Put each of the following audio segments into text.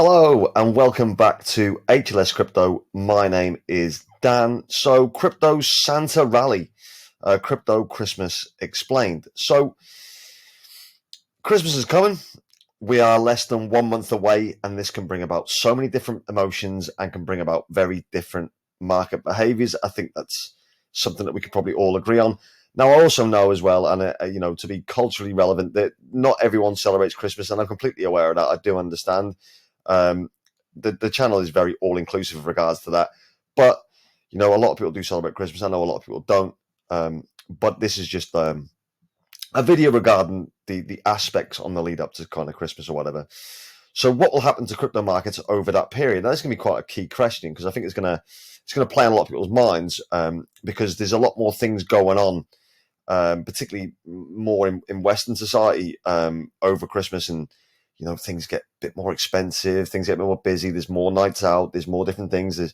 Hello and welcome back to HLS Crypto. My name is Dan. So, Crypto Santa Rally, Crypto Christmas Explained. So, Christmas is coming. We are less than 1 month away, and this can bring about so many different emotions and can bring about very different market behaviors. I think that's something that we could probably all agree on. Now, I also know as well, and to be culturally relevant, that not everyone celebrates Christmas, and I'm completely aware of that. I do understand. Um, the channel is very all inclusive with regards to that, but a lot of people do celebrate Christmas. I know a lot of people don't, but this is just a video regarding the aspects on the lead up to kind of Christmas or whatever. So what will happen to crypto markets over that period? That's going to be quite a key question because I think it's going to play on a lot of people's minds because there's a lot more things going on, particularly more in Western society over Christmas, and things get a bit more expensive, things get a bit more busy. There's more nights out, there's more different things. There's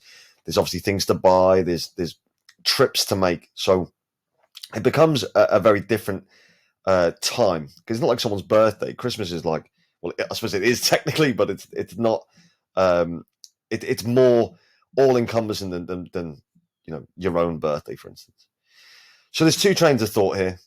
obviously things to buy. There's trips to make. So it becomes a very different time because it's not like someone's birthday. Christmas is like, well, I suppose it is technically, but it's not. It's more all encompassing than your own birthday, for instance. So there's two trains of thought here.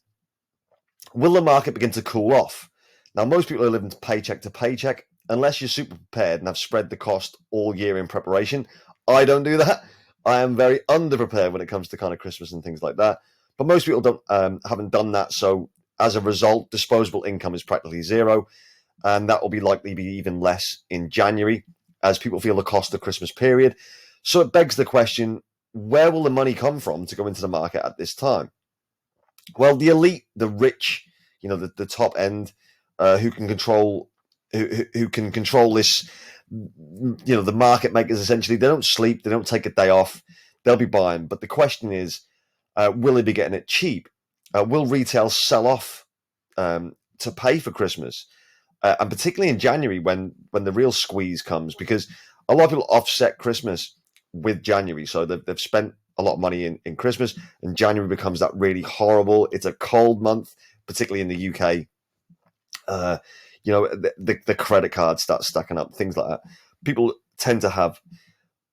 Will the market begin to cool off? Now, most people are living paycheck to paycheck. Unless you're super prepared and have spread the cost all year in preparation. I don't do that. I am very underprepared when it comes to kind of Christmas and things like that. But most people haven't done that. So as a result, disposable income is practically zero. And that will be likely be even less in January as people feel the cost of the Christmas period. So it begs the question, where will the money come from to go into the market at this time? Well, the elite, the rich, the top end, who can control this, the market makers. Essentially, they don't sleep, they don't take a day off, they'll be buying. But the question is, will they be getting it cheap? Will retail sell off to pay for Christmas, and particularly in January when the real squeeze comes? Because a lot of people offset Christmas with January, so they've spent a lot of money in Christmas, and January becomes that really horrible. It's a cold month, particularly in the UK. The credit cards start stacking up, things like that. People tend to have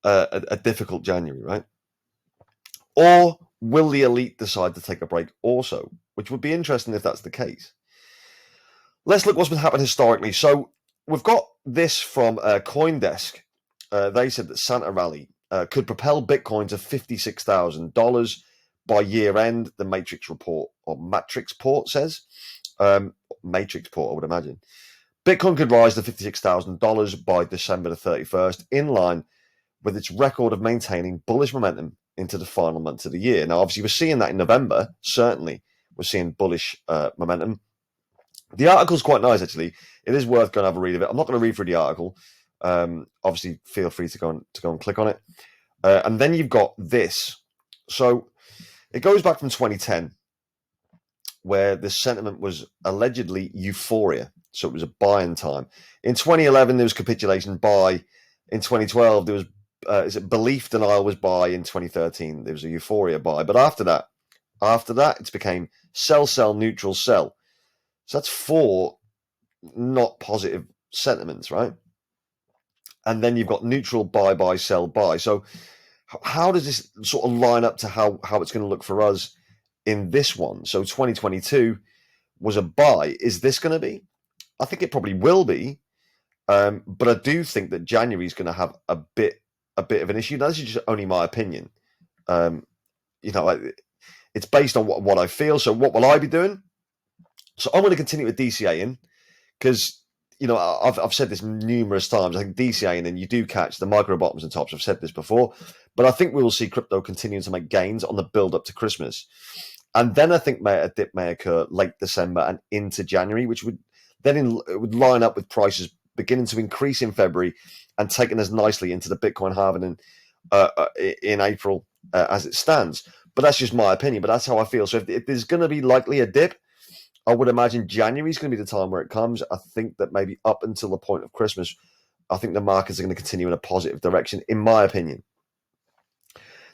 a difficult January, right? Or will the elite decide to take a break also, which would be interesting if that's the case. Let's look what's been happening historically. So we've got this from CoinDesk. They said that Santa Rally could propel Bitcoin to $56,000 by year end. The Matrix report or Matrix Port says. Matrix Port, I would imagine. Bitcoin could rise to $56,000 by December the 31st, in line with its record of maintaining bullish momentum into the final months of the year. Now, obviously, we're seeing that in November. Certainly, we're seeing bullish momentum. The article's quite nice, actually. It is worth going to have a read of it. I'm not going to read through the article. Obviously, feel free to go and click on it. And then you've got this. So it goes back from 2010, where the sentiment was allegedly euphoria. So it was a buying time. In 2011, there was capitulation, buy. In 2012, there was belief denial, was buy. In 2013, there was a euphoria, buy. But after that, it's became sell, neutral, sell. So that's four not positive sentiments, right? And then you've got neutral, buy, sell, buy. So how does this sort of line up to how it's going to look for us in this one? So 2022 was a buy. Is this going to be? I think it probably will be. But I do think that January is going to have a bit of an issue. Now, this is just only my opinion. It's based on what I feel. So what will I be doing? So I'm going to continue with DCAing because, I've said this numerous times. I think DCAing, and you do catch the micro bottoms and tops. I've said this before, but I think we will see crypto continuing to make gains on the build up to Christmas. And then I think a dip may occur late December and into January, which would then it would line up with prices beginning to increase in February and taking us nicely into the Bitcoin halving in April as it stands. But that's just my opinion, but that's how I feel. So if there's going to be likely a dip, I would imagine January is going to be the time where it comes. I think that maybe up until the point of Christmas, I think the markets are going to continue in a positive direction, in my opinion.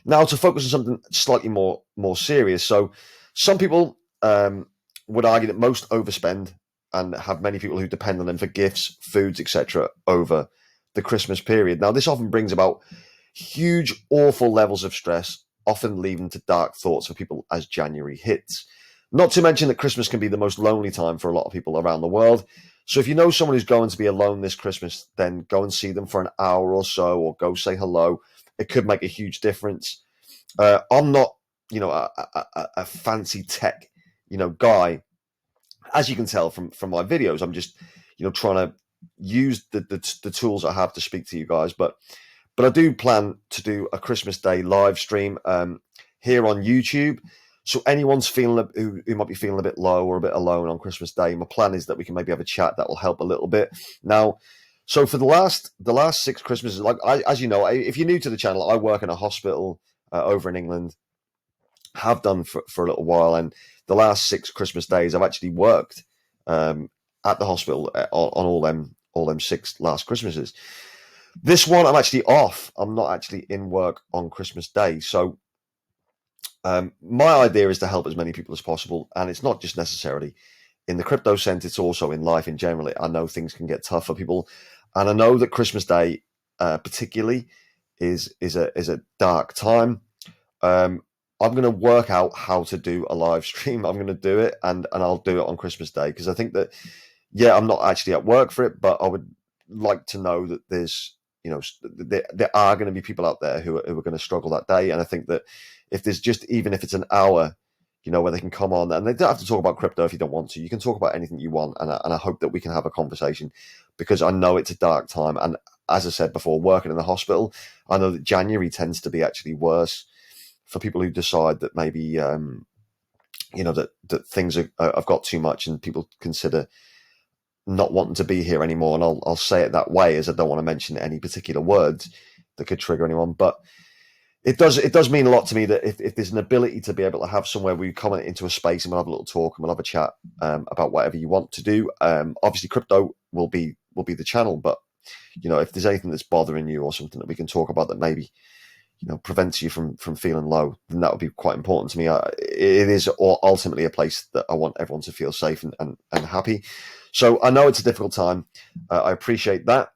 Now, to focus on something slightly more serious. So some people would argue that most overspend and have many people who depend on them for gifts, foods, etc. over the Christmas period. Now, this often brings about huge, awful levels of stress, often leading to dark thoughts for people as January hits. Not to mention that Christmas can be the most lonely time for a lot of people around the world. So if you know someone who's going to be alone this Christmas, then go and see them for an hour or so, or go say hello. It could make a huge difference. I'm not, a fancy tech, guy. As you can tell from my videos, I'm just, trying to use the tools I have to speak to you guys. But I do plan to do a Christmas Day live stream here on YouTube. So anyone's feeling who might be feeling a bit low or a bit alone on Christmas Day, my plan is that we can maybe have a chat that will help a little bit. Now, so for the last 6 Christmases, as you know, if you're new to the channel, I work in a hospital over in England. Have done for a little while, and the last 6 Christmas days I've actually worked at the hospital on all them 6 last Christmases. This one I'm actually off. I'm not actually in work on Christmas Day. So my idea is to help as many people as possible, and it's not just necessarily in the crypto sense, it's also in life in general. I know things can get tough for people, and I know that Christmas Day particularly is a dark time. I'm going to work out how to do a live stream. I'm going to do it, and I'll do it on Christmas Day, because I think that, I'm not actually at work for it, but I would like to know that there's, there are going to be people out there who are going to struggle that day. And I think that if there's just, even if it's an hour, where they can come on, and they don't have to talk about crypto if you don't want to. You can talk about anything you want, and I hope that we can have a conversation, because I know it's a dark time. And as I said before, working in the hospital, I know that January tends to be actually worse for people who decide that maybe, that things have got too much, and people consider not wanting to be here anymore. And I'll say it that way, as I don't want to mention any particular words that could trigger anyone. But it does mean a lot to me that if there's an ability to be able to have somewhere where you come into a space and we'll have a little talk and we'll have a chat about whatever you want to do. Obviously, crypto will be the channel, but if there's anything that's bothering you or something that we can talk about that maybe prevents you from feeling low, then that would be quite important to me. It is ultimately a place that I want everyone to feel safe and happy. So I know it's a difficult time. I appreciate that.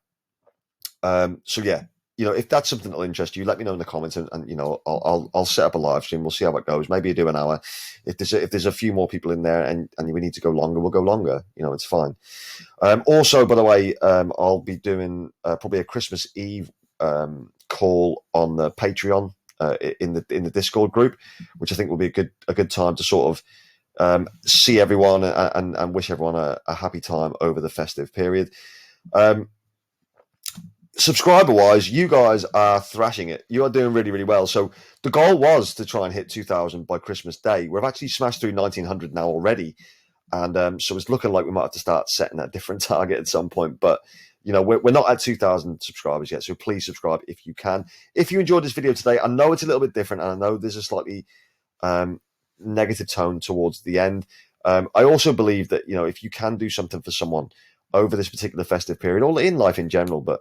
So yeah, if that's something that'll interest you, let me know in the comments, and I'll set up a live stream. We'll see how it goes. Maybe do an hour. If there's a few more people in there and we need to go longer, we'll go longer. It's fine. Also, by the way, I'll be doing probably a Christmas Eve call on the Patreon in the Discord group, which I think will be a good time to sort of see everyone and wish everyone a happy time over the festive period. Subscriber wise, you guys are thrashing it. You are doing really, really well. So the goal was to try and hit 2,000 by Christmas Day. We've actually smashed through 1,900 now already, and so it's looking like we might have to start setting a different target at some point. But we're not at 2,000 subscribers yet, so please subscribe if you can. If you enjoyed this video today, I know it's a little bit different, and I know there's a slightly negative tone towards the end. I also believe that if you can do something for someone over this particular festive period, or in life in general, but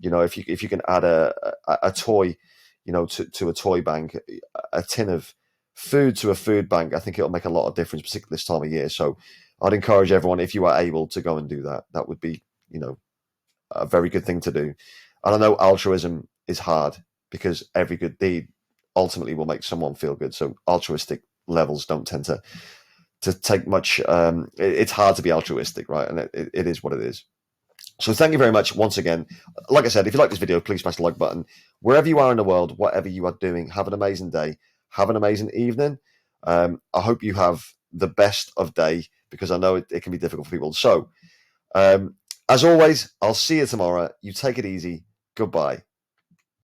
if you can add a toy, to a toy bank, a tin of food to a food bank, I think it'll make a lot of difference, particularly this time of year. So I'd encourage everyone, if you are able, to go and do that. That would be, a very good thing to do. And I know altruism is hard, because every good deed ultimately will make someone feel good. So altruistic levels don't tend to take much. It's hard to be altruistic, right? And it is what it is. So thank you very much once again. Like I said, if you like this video, please smash the like button. Wherever you are in the world, whatever you are doing, have an amazing day. Have an amazing evening. I hope you have the best of day, because I know it can be difficult for people. So, as always, I'll see you tomorrow. You take it easy. Goodbye.